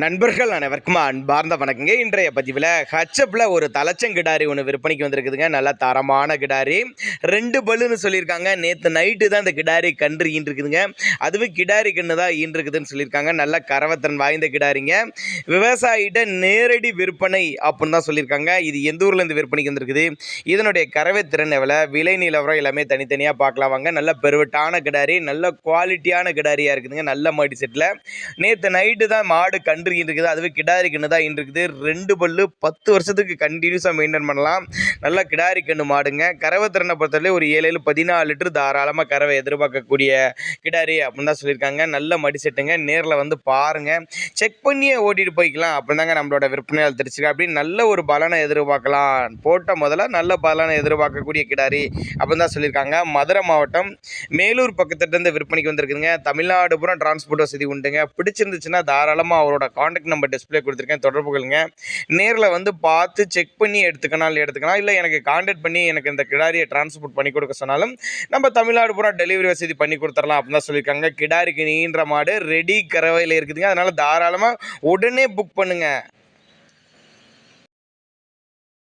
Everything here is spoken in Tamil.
நண்பர்கள் அனைவருக்கும் அன்பார்ந்த வணக்கங்க. இன்றைய பதிவில் ஹச்சப்பில் ஒரு தலைச்சங்கிடாரி ஒன்று விற்பனைக்கு வந்திருக்குதுங்க. நல்ல தரமான கிடாரி, 2 பல்லுன்னு சொல்லியிருக்காங்க. நேற்று நைட்டு தான் இந்த கிடாரி கன்று ஈன்றுக்குதுங்க. அதுவும் கிடாரி கன்று தான் ஈன்றுக்குதுன்னு சொல்லியிருக்காங்க. நல்ல கரவத்திறன் வாய்ந்த கிடாரிங்க. விவசாயிகிட்ட நேரடி விற்பனை அப்படின்னு தான் சொல்லியிருக்காங்க. இது எந்த ஊர்லேருந்து விற்பனைக்கு வந்திருக்குது, இதனுடைய கறவைத்திறன் எவ்வளோ, விலை நிலவரம் எல்லாமே தனித்தனியாக பார்க்கலாம் வாங்க. நல்ல பெருவட்டான கிடாரி, நல்ல குவாலிட்டியான கிடாரியாக இருக்குதுங்க. நல்ல மாடி செட்டில் நேற்று நைட்டு தான் மாடு கன்று இருக்குது. அதுவே கிடாரி கன்று தான் இருக்குது. 2 பல்லு 10 வருஷத்துக்கு கண்டினியூஸாக மெயின்டைன் பண்ணலாம். நல்ல கிடாரி கன்று மாடுங்க. கறவை திறனை பொறுத்தவரை ஒரு 7-14 லிட்டர் தாராளமாக கறவை எதிர்பார்க்கக்கூடிய கிடாரி அப்படின்னு தான் சொல்லியிருக்காங்க. நல்ல மடி செட்டுங்க. நேரில் வந்து பாருங்கள், செக் பண்ணியே ஓட்டிகிட்டு போய்க்கலாம் அப்படின்னு தாங்க நம்மளோட விற்பனையால் தெரிஞ்சுக்க. அப்படின்னு நல்ல ஒரு பலனை எதிர்பார்க்கலாம். போட்ட முதல்ல நல்ல பலனை எதிர்பார்க்கக்கூடிய கிடாரி அப்படின்னு தான் சொல்லியிருக்காங்க. மதுரை மாவட்டம் மேலூர் பக்கத்துலேருந்து விற்பனைக்கு வந்திருக்குதுங்க. தமிழ்நாடு பூரா டிரான்ஸ்போர்ட் வசதி உண்டுங்க. பிடிச்சிருந்துச்சுன்னா தாராளமாக அவரோட காண்டாக்ட் நம்பர் டிஸ்பிளே கொடுத்துருக்கேன், தொடர்பு கொள்ளுங்க. நேரில் வந்து பார்த்து செக் பண்ணி எடுத்துக்கலாம். இல்லை எனக்கு காண்டாக்ட் பண்ணி எனக்கு இந்த கிடாரியை டிரான்ஸ்போர்ட் பண்ணி கொடுக்க சொன்னாலும் நம்ம தமிழ்நாடு பூரா டெலிவரி வசதி பண்ணி கொடுத்துடலாம் அப்படின்னு தான் சொல்லியிருக்காங்க. கிடாரிக்கு நீன்ற மாடு ரெடி கறவையில் இருக்குதுங்க. அதனால் தாராளமாக உடனே புக் பண்ணுங்கள்.